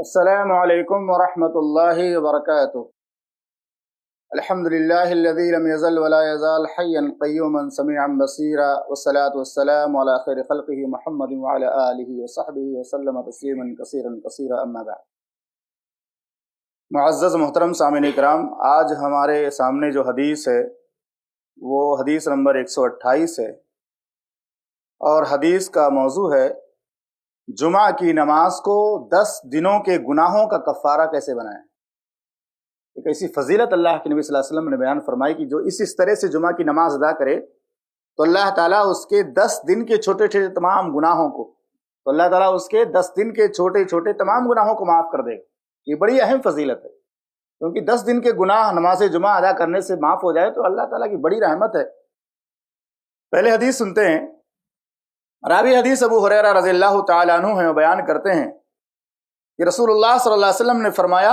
السلام علیکم ورحمۃ اللہ وبرکاتہ۔ الحمد للہ الذی لم یزل ولا یزال حیا قیوما سمیعا بصیرا والصلاة والسلام علی خیر خلقہ محمد وعلی آلہ وصحبہ وسلم تسلیما کثیرا کثیرا، اما بعد۔ معزز محترم سامعین کرام، آج ہمارے سامنے جو حدیث ہے وہ حدیث نمبر 128 ہے، اور حدیث کا موضوع ہے جمعہ کی نماز کو 10 دنوں کے گناہوں کا کفارہ کیسے بنائیں۔ ایک ایسی فضیلت اللہ کے نبی صلی اللہ علیہ وسلم نے بیان فرمائی کہ جو اس طرح سے جمعہ کی نماز ادا کرے تو اللہ تعالیٰ اس کے 10 دن کے چھوٹے چھوٹے تمام گناہوں کو تمام گناہوں کو معاف کر دے گا۔ یہ بڑی اہم فضیلت ہے، کیونکہ 10 دن کے گناہ نماز جمعہ ادا کرنے سے معاف ہو جائے تو اللہ تعالیٰ کی بڑی رحمت ہے۔ پہلے حدیث سنتے ہیں۔ راوی حدیث ابو ہریرہ رضی اللہ تعالیٰ عنہ ہیں، وہ بیان کرتے ہیں کہ رسول اللہ صلی اللہ علیہ وسلم نے فرمایا،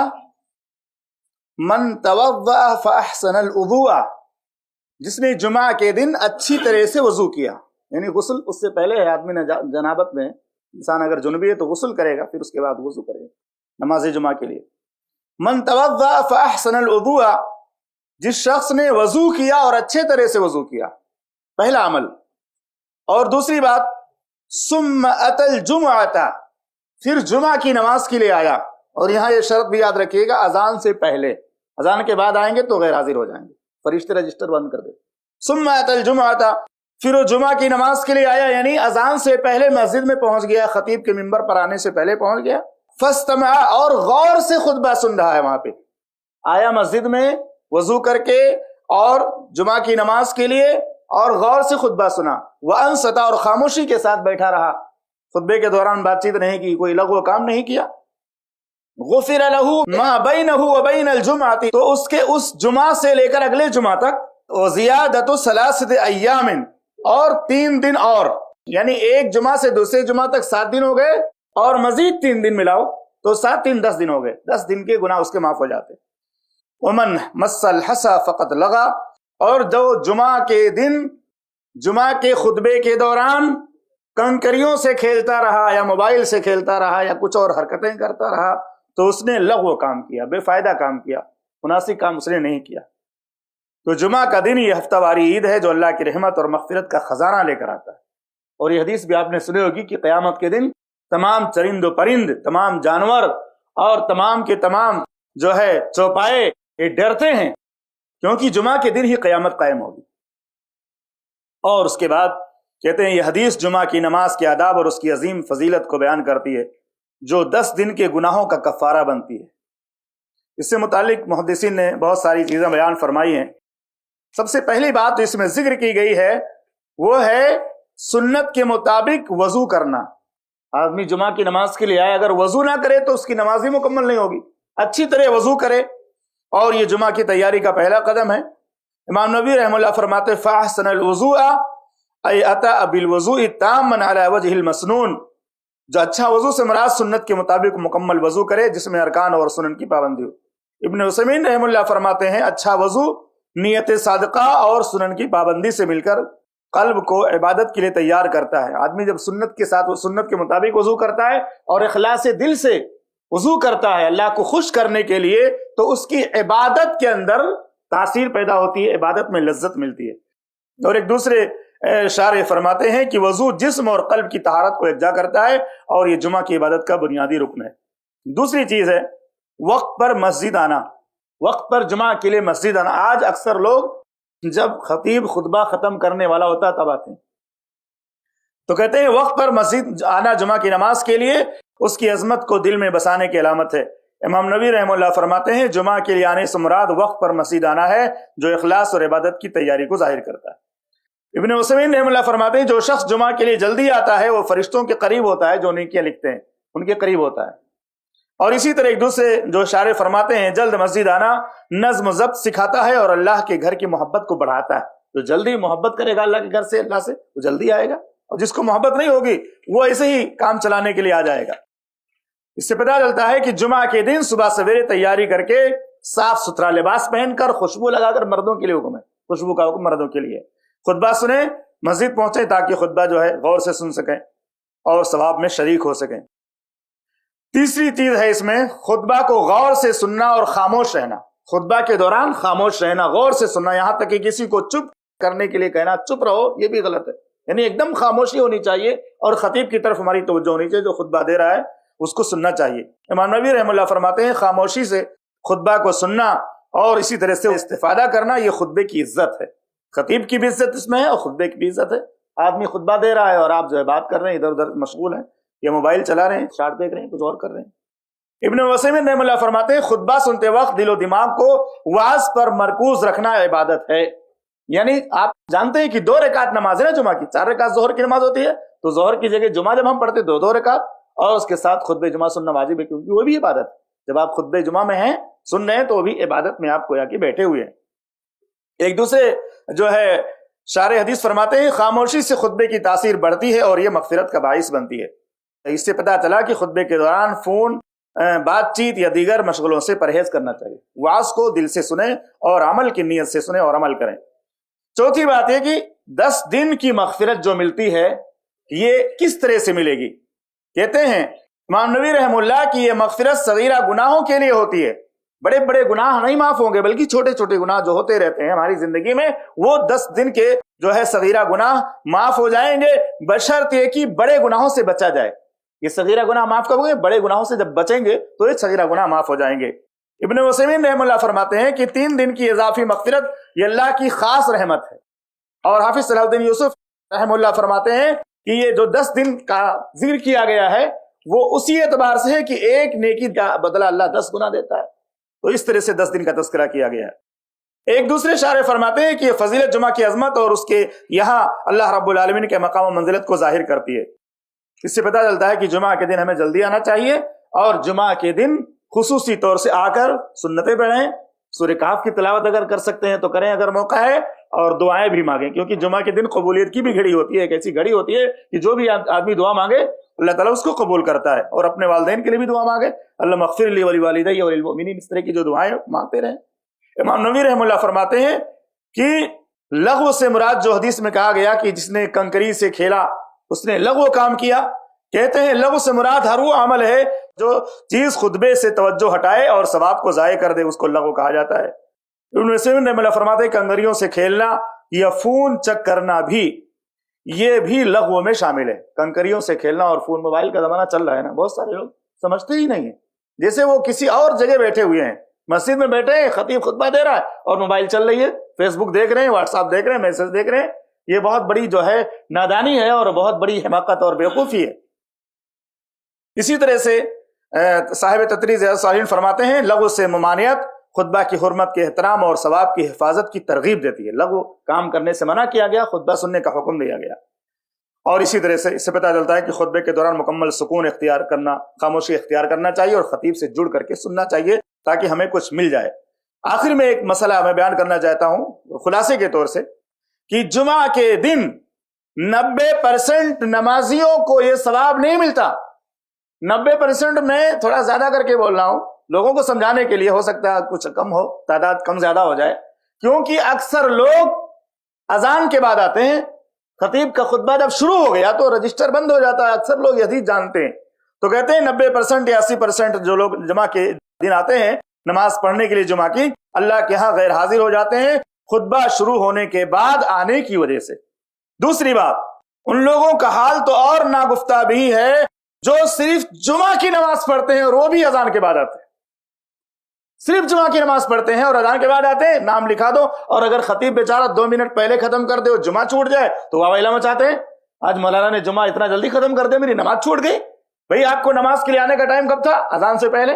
من توضأ فاحسن الوضوء، جس نے جمعہ کے دن اچھی طرح سے وضو کیا، یعنی غسل اس سے پہلے ہے، آدمی نے جنابت میں انسان اگر جنبی ہے تو غسل کرے گا، پھر اس کے بعد وضو کرے گا نماز جمعہ کے لیے۔ من توضأ فاحسن الوضوء، جس شخص نے وضو کیا اور اچھے طرح سے وضو کیا، پہلا عمل۔ اور دوسری بات، ثم اتى الجمعة، پھر جمعہ کی نماز کے لیے آیا، اور یہاں یہ شرط بھی یاد رکھیے گا، اذان سے پہلے، اذان کے بعد آئیں گے تو غیر حاضر ہو جائیں گے، فرشتے رجسٹر بند کر دے۔ ثم اتى الجمعة، پھر وہ جمعہ کی نماز کے لیے آیا، یعنی اذان سے پہلے مسجد میں پہنچ گیا، خطیب کے منبر پر آنے سے پہلے پہنچ گیا۔ فاستمع، اور غور سے خطبہ سن رہا ہے، وہاں پہ آیا مسجد میں وضو کر کے اور جمعہ کی نماز کے لیے، اور غور سے خطبہ سنا۔ وانصت، اور خاموشی کے ساتھ بیٹھا رہا، خطبے کے دوران بات چیت نہیں کی، کوئی لغو کام نہیں کیا۔ غفر له ما بینہ وبین الجمعہ، تو اس کے اس جمعہ سے لے کر اگلے جمعہ تک، وزیادۃ 3 ایام، اور 3 دن اور، یعنی ایک جمعہ سے دوسرے جمعہ تک 7 دن ہو گئے، اور مزید 3 دن ملاؤ تو 7 3 10 دن ہو گئے، 10 دن کے گناہ اس کے معاف ہو جاتے۔ ومن مس الحصى فقد لغا، اور جو جمعہ کے دن جمعہ کے خطبے کے دوران کنکریوں سے کھیلتا رہا، یا موبائل سے کھیلتا رہا، یا کچھ اور حرکتیں کرتا رہا، تو اس نے لغو کام کیا، بے فائدہ کام کیا، مناسب کام اس نے نہیں کیا۔ تو جمعہ کا دن یہ ہفتہ واری عید ہے جو اللہ کی رحمت اور مغفرت کا خزانہ لے کر آتا ہے۔ اور یہ حدیث بھی آپ نے سنی ہوگی کہ قیامت کے دن تمام چرند و پرند، تمام جانور اور تمام کے تمام جو ہے چوپائے، یہ ڈرتے ہیں، کیونکہ جمعہ کے دن ہی قیامت قائم ہوگی۔ اور اس کے بعد کہتے ہیں یہ حدیث جمعہ کی نماز کے آداب اور اس کی عظیم فضیلت کو بیان کرتی ہے، جو 10 دن کے گناہوں کا کفارہ بنتی ہے۔ اس سے متعلق محدثین نے بہت ساری چیزیں بیان فرمائی ہیں۔ سب سے پہلی بات اس میں ذکر کی گئی ہے وہ ہے سنت کے مطابق وضو کرنا۔ آدمی جمعہ کی نماز کے لیے آئے، اگر وضو نہ کرے تو اس کی نماز ہی مکمل نہیں ہوگی، اچھی طرح وضو کرے، اور یہ جمعہ کی تیاری کا پہلا قدم ہے۔ امام نبوی رحمہ اللہ فرماتے فاحسن الوضوء ای اتی بالوضوء تاما علی وجہ المسنون، جو اچھا وضو سے مراد سنت کے مطابق مکمل وضو کرے جس میں ارکان اور سنن کی پابندی ہو۔ ابن عثیمین رحمہ اللہ فرماتے ہیں اچھا وضو نیت صادقہ اور سنن کی پابندی سے مل کر قلب کو عبادت کے لیے تیار کرتا ہے۔ آدمی جب سنت کے ساتھ سنت کے مطابق وضو کرتا ہے اور اخلاص دل سے وضو کرتا ہے اللہ کو خوش کرنے کے لیے، تو اس کی عبادت کے اندر تاثیر پیدا ہوتی ہے، عبادت میں لذت ملتی ہے۔ اور ایک دوسرے شارح فرماتے ہیں کہ وضو جسم اور قلب کی طہارت کو یکجا کرتا ہے، اور یہ جمعہ کی عبادت کا بنیادی رکن ہے۔ دوسری چیز ہے وقت پر مسجد آنا، وقت پر جمعہ کے لیے مسجد آنا۔ آج اکثر لوگ جب خطیب خطبہ ختم کرنے والا ہوتا ہے تب آتے ہیں، تو کہتے ہیں وقت پر مسجد آنا جمعہ کی نماز کے لیے اس کی عظمت کو دل میں بسانے کی علامت ہے۔ امام نبوی رحمہ اللہ فرماتے ہیں جمعہ کے لیے آنے سے مراد وقت پر مسجد آنا ہے، جو اخلاص اور عبادت کی تیاری کو ظاہر کرتا ہے۔ ابن عثیمین رحمہ اللہ فرماتے ہیں جو شخص جمعہ کے لیے جلدی آتا ہے وہ فرشتوں کے قریب ہوتا ہے، جو نیکیاں لکھتے ہیں ان کے قریب ہوتا ہے۔ اور اسی طرح ایک دوسرے جو شارح فرماتے ہیں جلد مسجد آنا نظم و ضبط سکھاتا ہے اور اللہ کے گھر کی محبت کو بڑھاتا ہے۔ جو جلدی محبت کرے گا اللہ کے گھر سے، اللہ سے، وہ جلدی آئے گا، اور جس کو محبت نہیں ہوگی وہ ایسے ہی کام چلانے کے لیے آ جائے گا۔ اس سے پتہ چلتا ہے کہ جمعہ کے دن صبح سویرے تیاری کر کے صاف ستھرا لباس پہن کر خوشبو لگا کر، مردوں کے لیے حکم ہے، خوشبو کا حکم مردوں کے لیے، خطبہ سنیں، مسجد پہنچیں تاکہ خطبہ جو ہے غور سے سن سکیں اور ثواب میں شریک ہو سکیں۔ تیسری چیز ہے اس میں خطبہ کو غور سے سننا اور خاموش رہنا. خطبہ کے دوران خاموش رہنا، غور سے سننا، یہاں تک کہ کسی کو چپ کرنے کے لیے کہنا چپ رہو، یہ بھی غلط ہے. یعنی ایک دم خاموشی ہونی چاہیے اور خطیب کی طرف ہماری توجہ ہونی چاہیے، جو خطبہ دے رہا ہے اس کو سننا چاہیے. امام نووی رحمہ اللہ فرماتے ہیں خاموشی سے خطبہ کو سننا اور اسی طرح سے استفادہ کرنا یہ خطبے کی عزت ہے. خطیب کی بھی عزت اس میں ہے اور خطبے کی بھی عزت ہے. آدمی خطبہ دے رہا ہے اور آپ جو ہے بات کر رہے ہیں، ادھر ادھر مشغول ہیں یا موبائل چلا رہے ہیں، شارٹ دیکھ رہے ہیں، کچھ اور کر رہے ہیں. ابن عثیمین رحمہ اللہ فرماتے ہیں خطبہ سنتے وقت دل و دماغ کو وعظ پر مرکوز رکھنا عبادت ہے. یعنی آپ جانتے ہیں کہ 2 رکعت نماز ہے نا جمعہ کی، 4 رکعت ظہر کی نماز ہوتی ہے، تو ظہر کی جگہ جمعہ جب ہم پڑھتے 2 رکعت اور اس کے ساتھ خطبہ جمعہ سننا واجب ہے، کیونکہ وہ بھی عبادت ہے. جب آپ خطبہ جمعہ میں ہیں سن رہے ہیں تو وہ بھی عبادت میں آپ گویا کہ بیٹھے ہوئے ہیں. ایک دوسرے جو ہے شارح حدیث فرماتے ہیں خاموشی سے خطبے کی تاثیر بڑھتی ہے اور یہ مغفرت کا باعث بنتی ہے. اس سے پتہ چلا کہ خطبے کے دوران فون، بات چیت یا دیگر مشغلوں سے پرہیز کرنا چاہیے. وعظ کو دل سے سنیں اور عمل کی نیت سے سنیں اور عمل کریں. چوتھی بات یہ کہ 10 دن کی مغفرت جو ملتی ہے یہ کس طرح سے ملے گی؟ کہتے ہیں امام نووی رحمہ اللہ کی یہ مغفرت صغیرہ گناہوں کے لیے ہوتی ہے. بڑے بڑے گناہ نہیں معاف ہوں گے بلکہ چھوٹے چھوٹے گناہ جو ہوتے رہتے ہیں ہماری زندگی میں وہ 10 دن کے جو ہے صغیرہ گناہ معاف ہو جائیں گے، بشرط یہ کہ بڑے گناہوں سے بچا جائے. یہ صغیرہ گناہ معاف کرو گے، بڑے گناہوں سے جب بچیں گے تو یہ صغیرہ گناہ معاف ہو جائیں گے. ابن عثیمین رحمہ اللہ فرماتے ہیں کہ 3 دن کی اضافی مغفرت یہ اللہ کی خاص رحمت ہے. اور حافظ صلاح الدین یوسف رحمہ اللہ فرماتے ہیں کہ یہ جو 10 دن کا ذکر کیا گیا ہے وہ اسی اعتبار سے ہے کہ ایک نیکی کا بدلہ اللہ 10 گنا دیتا ہے. تو اس طرح سے 10 دن کا تذکرہ کیا گیا ہے. ایک دوسرے شارح فرماتے ہیں کہ یہ فضیلت جمعہ کی عظمت اور اس کے یہاں اللہ رب العالمین کے مقام و منزلت کو ظاہر کرتی ہے. اس سے پتہ چلتا ہے کہ جمعہ کے دن ہمیں جلدی آنا چاہیے اور جمعہ کے دن خصوصی طور سے آ کر سنتیں پڑھیں، سورہ کہف کی تلاوت اگر کر سکتے ہیں تو کریں اگر موقع ہے، اور دعائیں بھی مانگیں، کیونکہ جمعہ کے دن قبولیت کی بھی گھڑی ہوتی ہے. ایک ایسی گھڑی ہوتی ہے کہ جو بھی آدمی دعا مانگے اللہ تعالیٰ اس کو قبول کرتا ہے. اور اپنے والدین کے لیے بھی دعا مانگے، اللہ مغفر لی ولوالدی وللمؤمنین، اس طرح کی جو دعائیں مانگتے رہیں. امام نووی رحمہ اللہ فرماتے ہیں کہ لغو سے مراد جو حدیث میں کہا گیا کہ جس نے کنکری سے کھیلا اس نے لغو کام کیا، کہتے ہیں لغو سے مراد ہر وہ عمل ہے جو چیز خطبے سے توجہ ہٹائے اور ثواب کو ضائع کر دے، اس کو لغو کہا جاتا ہے. ابن عثیمین رحمہ اللہ فرماتے ہیں کنکریوں سے کھیلنا یا فون چیک کرنا بھی یہ بھی لغو میں شامل ہے. کنکریوں سے کھیلنا اور فون، موبائل کا زمانہ چل رہا ہے نا، بہت سارے لوگ سمجھتے ہی نہیں ہیں، جیسے وہ کسی اور جگہ بیٹھے ہوئے ہیں. مسجد میں بیٹھے ہیں، خطیب خطبہ دے رہا ہے اور موبائل چل رہی ہے، فیس بک دیکھ رہے ہیں، واٹس ایپ دیکھ رہے ہیں، میسج دیکھ رہے ہیں. یہ بہت بڑی جو ہے نادانی ہے اور بہت بڑی حماقت اور بیوقوفی ہے. اسی طرح سے صاحب تطریز صالحین فرماتے ہیں لغو سے ممانعت خطبہ کی حرمت کے احترام اور ثواب کی حفاظت کی ترغیب دیتی ہے. لغو کام کرنے سے منع کیا گیا، خطبہ سننے کا حکم دیا گیا. اور اسی طرح سے اس سے پتہ چلتا ہے کہ خطبے کے دوران مکمل سکون اختیار کرنا، خاموشی اختیار کرنا چاہیے اور خطیب سے جڑ کر کے سننا چاہیے تاکہ ہمیں کچھ مل جائے. آخر میں ایک مسئلہ میں بیان کرنا چاہتا ہوں خلاصے کے طور سے کہ جمعہ کے دن 90% نمازیوں کو یہ ثواب نہیں ملتا. 90% میں تھوڑا زیادہ کر کے بول رہا ہوں لوگوں کو سمجھانے کے لیے، ہو سکتا ہے کچھ کم ہو، تعداد کم زیادہ ہو جائے، کیونکہ اکثر لوگ اذان کے بعد آتے ہیں. خطیب کا خطبہ جب شروع ہو گیا تو رجسٹر بند ہو جاتا ہے. اکثر لوگ یہ حدیث جانتے ہیں تو کہتے ہیں 90% یا 80% جو لوگ جمعہ کے دن آتے ہیں نماز پڑھنے کے لیے جمعہ کی، اللہ کے ہاں غیر حاضر ہو جاتے ہیں خطبہ شروع ہونے کے بعد آنے کی وجہ سے. دوسری بات، ان لوگوں کا حال تو اور ناگفتہ بھی ہے جو صرف جمعہ کی نماز پڑھتے ہیں اور وہ بھی اذان کے بعد آتے ہیں. صرف جمعہ کی نماز پڑھتے ہیں اور اذان کے بعد آتے ہیں، نام لکھا دو، اور اگر خطیب بیچارہ 2 منٹ پہلے ختم کر دے اور جمعہ چھوٹ جائے تو واویلا مچاتے ہیں آج مولانا نے جمعہ اتنا جلدی ختم کر دیا، میری نماز چھوٹ گئی. بھئی آپ کو نماز کے لیے آنے کا ٹائم کب تھا؟ اذان سے پہلے.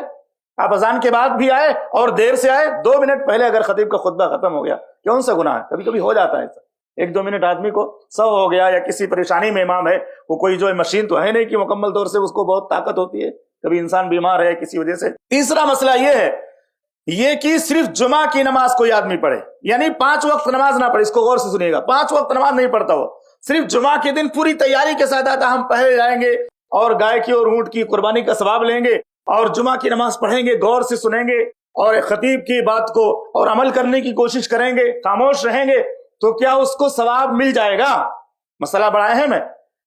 آپ اذان کے بعد بھی آئے اور دیر سے آئے، 2 منٹ پہلے اگر خطیب کا خطبہ ختم ہو گیا، کون سا گناہ ہے؟ کبھی کبھی ہو جاتا ہے ایسا، 1-2 منٹ آدمی کو سو ہو گیا یا کسی پریشانی میں امام ہے، وہ کوئی جو مشین تو ہے نہیں کہ مکمل طور سے اس کو بہت طاقت ہوتی ہے، کبھی انسان بیمار ہے کسی وجہ سے. تیسرا مسئلہ یہ ہے یہ کہ صرف جمعہ کی نماز کوئی آدمی پڑھے، یعنی 5 وقت نماز نہ پڑھے. اس کو غور سے سنیے گا، 5 وقت نماز نہیں پڑھتا، وہ صرف جمعہ کے دن پوری تیاری کے ساتھ آتا، ہم پہلے جائیں گے اور گائے کی اور اونٹ کی قربانی کا ثواب لیں گے اور جمعہ کی نماز پڑھیں گے، غور سے سنیں گے اور خطیب کی بات کو اور عمل کرنے کی کوشش کریں گے، خاموش رہیں گے، تو کیا اس کو ثواب مل جائے گا؟ مسئلہ بڑا اہم ہے.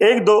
1-2